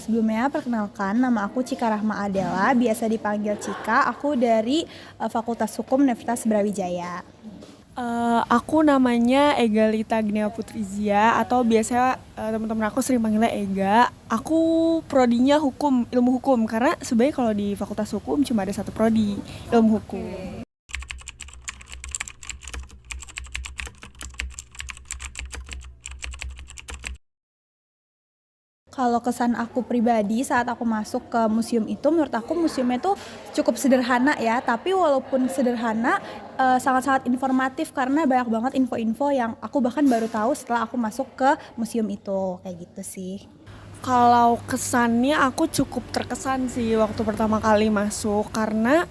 Sebelumnya perkenalkan nama aku Cika Rahma Adela, biasa dipanggil Cika. Aku dari Fakultas Hukum Universitas Brawijaya. Aku namanya Egalita Gnia Putrizia atau biasanya teman-teman aku sering panggilnya Ega. Aku prodinya hukum, ilmu hukum karena sebenarnya kalau di Fakultas Hukum cuma ada satu prodi, ilmu hukum. Kalau kesan aku pribadi saat aku masuk ke museum itu, menurut aku museumnya itu cukup sederhana ya, tapi walaupun sederhana sangat-sangat informatif karena banyak banget info-info yang aku bahkan baru tahu setelah aku masuk ke museum itu, kayak gitu sih. Kalau kesannya aku cukup terkesan sih waktu pertama kali masuk karena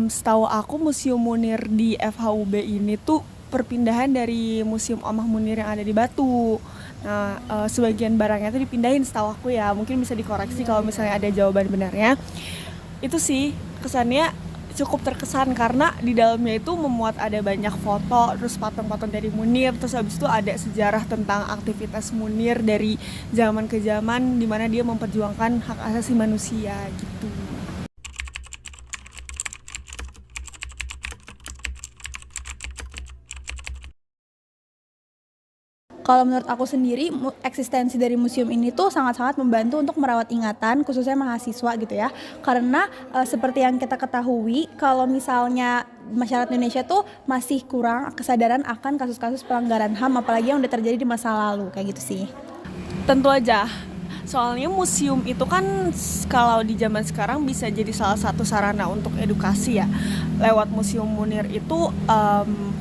setahu aku Museum Munir di FHUB ini tuh perpindahan dari Museum Omah Munir yang ada di Batu. Nah, sebagian barangnya tuh dipindahin setahu aku ya. Mungkin bisa dikoreksi kalau misalnya ada jawaban benarnya. Itu sih kesannya cukup terkesan karena di dalamnya itu memuat ada banyak foto, terus patung-patung dari Munir, terus habis itu ada sejarah tentang aktivitas Munir dari zaman ke zaman di mana dia memperjuangkan hak asasi manusia gitu. Kalau menurut aku sendiri, eksistensi dari museum ini tuh sangat-sangat membantu untuk merawat ingatan, khususnya mahasiswa gitu ya. Karena seperti yang kita ketahui, kalau misalnya masyarakat Indonesia tuh masih kurang kesadaran akan kasus-kasus pelanggaran HAM, apalagi yang udah terjadi di masa lalu, kayak gitu sih. Tentu aja. Soalnya museum itu kan kalau di zaman sekarang bisa jadi salah satu sarana untuk edukasi ya. Lewat Museum Munir itu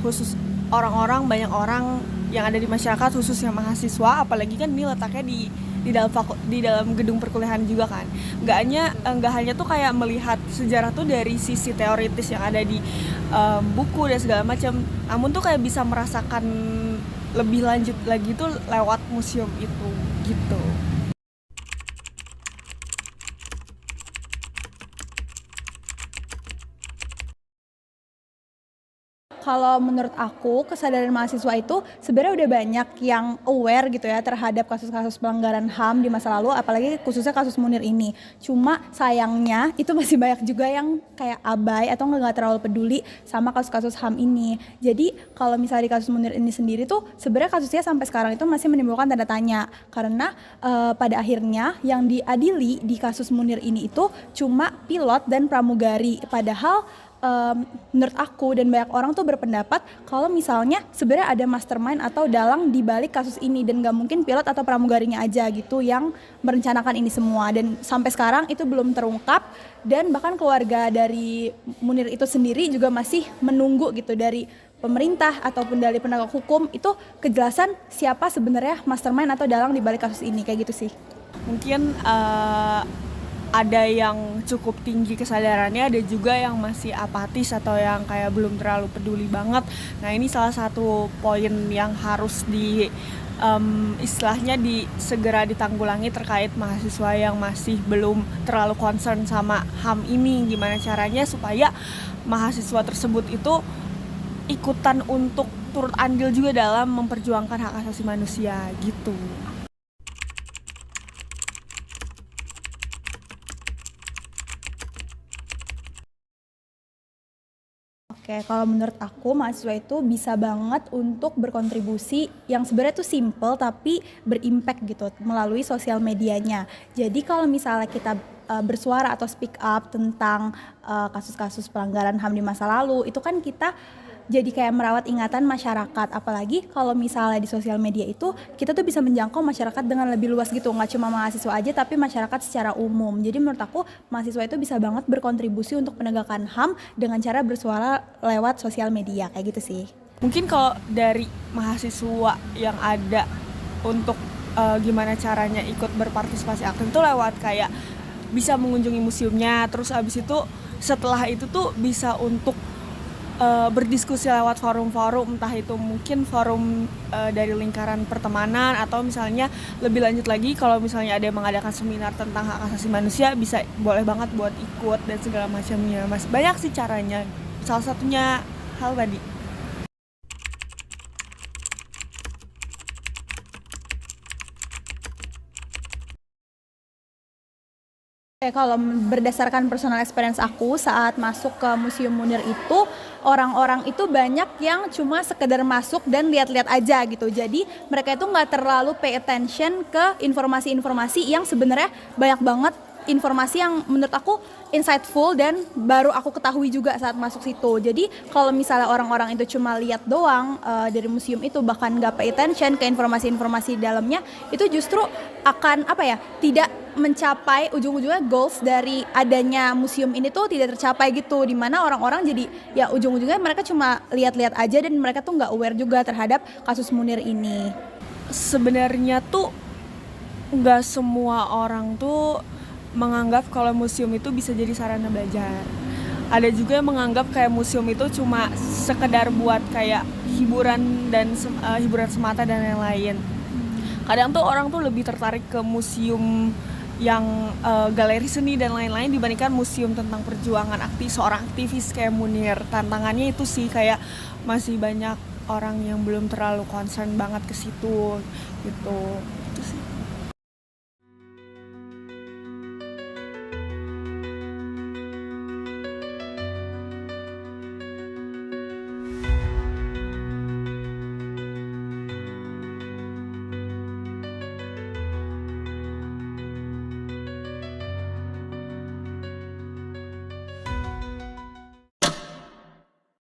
khusus orang-orang, banyak orang yang ada di masyarakat khususnya mahasiswa, apalagi kan ini letaknya di dalam gedung perkuliahan juga kan. Nggak hanya tuh kayak melihat sejarah tuh dari sisi teoritis yang ada di buku dan segala macam, namun tuh kayak bisa merasakan lebih lanjut lagi tuh lewat museum itu gitu. Kalau menurut aku, kesadaran mahasiswa itu sebenarnya udah banyak yang aware gitu ya terhadap kasus-kasus pelanggaran HAM di masa lalu, apalagi khususnya kasus Munir ini. Cuma sayangnya itu masih banyak juga yang kayak abai atau nggak terlalu peduli sama kasus-kasus HAM ini. Jadi kalau misalnya di kasus Munir ini sendiri tuh sebenarnya kasusnya sampai sekarang itu masih menimbulkan tanda tanya karena pada akhirnya yang diadili di kasus Munir ini itu cuma pilot dan pramugari. Padahal menurut aku dan banyak orang tuh berpendapat kalau misalnya sebenarnya ada mastermind atau dalang di balik kasus ini dan gak mungkin pilot atau pramugarinya aja gitu yang merencanakan ini semua, dan sampai sekarang itu belum terungkap, dan bahkan keluarga dari Munir itu sendiri juga masih menunggu gitu dari pemerintah ataupun dari penegak hukum itu kejelasan siapa sebenarnya mastermind atau dalang di balik kasus ini, kayak gitu sih. Mungkin ada yang cukup tinggi kesadarannya, ada juga yang masih apatis atau yang kayak belum terlalu peduli banget. Nah, ini salah satu poin yang harus istilahnya segera ditanggulangi terkait mahasiswa yang masih belum terlalu concern sama HAM ini. Gimana caranya supaya mahasiswa tersebut itu ikutan untuk turut andil juga dalam memperjuangkan hak asasi manusia gitu. Oke, kalau menurut aku mahasiswa itu bisa banget untuk berkontribusi yang sebenarnya tuh simple tapi berimpact gitu melalui sosial medianya. Jadi kalau misalnya kita bersuara atau speak up tentang kasus-kasus pelanggaran HAM di masa lalu, itu kan kita jadi kayak merawat ingatan masyarakat. Apalagi kalau misalnya di sosial media itu kita tuh bisa menjangkau masyarakat dengan lebih luas gitu, nggak cuma mahasiswa aja tapi masyarakat secara umum. Jadi menurut aku mahasiswa itu bisa banget berkontribusi untuk penegakan HAM dengan cara bersuara lewat sosial media, kayak gitu sih. Mungkin kalau dari mahasiswa yang ada untuk gimana caranya ikut berpartisipasi aktif itu lewat kayak bisa mengunjungi museumnya, terus abis itu setelah itu tuh bisa untuk berdiskusi lewat forum-forum, entah itu mungkin forum dari lingkaran pertemanan atau misalnya lebih lanjut lagi kalau misalnya ada yang mengadakan seminar tentang hak asasi manusia, bisa boleh banget buat ikut dan segala macamnya. Mas, banyak sih caranya. Salah satunya hal tadi Kalau berdasarkan personal experience aku saat masuk ke Museum Munir itu, orang-orang itu banyak yang cuma sekedar masuk dan lihat-lihat aja gitu. Jadi mereka itu nggak terlalu pay attention ke informasi-informasi yang sebenarnya banyak banget informasi yang menurut aku insightful dan baru aku ketahui juga saat masuk situ. Jadi kalau misalnya orang-orang itu cuma lihat doang dari museum itu, bahkan nggak pay attention ke informasi-informasi di dalamnya, itu justru akan tidak mencapai ujung-ujungnya goals dari adanya museum ini tuh tidak tercapai gitu, dimana orang-orang jadi ya ujung-ujungnya mereka cuma lihat-lihat aja dan mereka tuh nggak aware juga terhadap kasus Munir ini. Sebenarnya tuh nggak semua orang tuh menganggap kalau museum itu bisa jadi sarana belajar. Ada juga yang menganggap kayak museum itu cuma sekedar buat kayak hiburan dan hiburan semata dan lain-lain. Kadang tuh orang tuh lebih tertarik ke museum yang galeri seni dan lain-lain dibandingkan museum tentang perjuangan seorang aktivis kayak Munir. Tantangannya itu sih, kayak masih banyak orang yang belum terlalu concern banget ke situ gitu. Itu sih.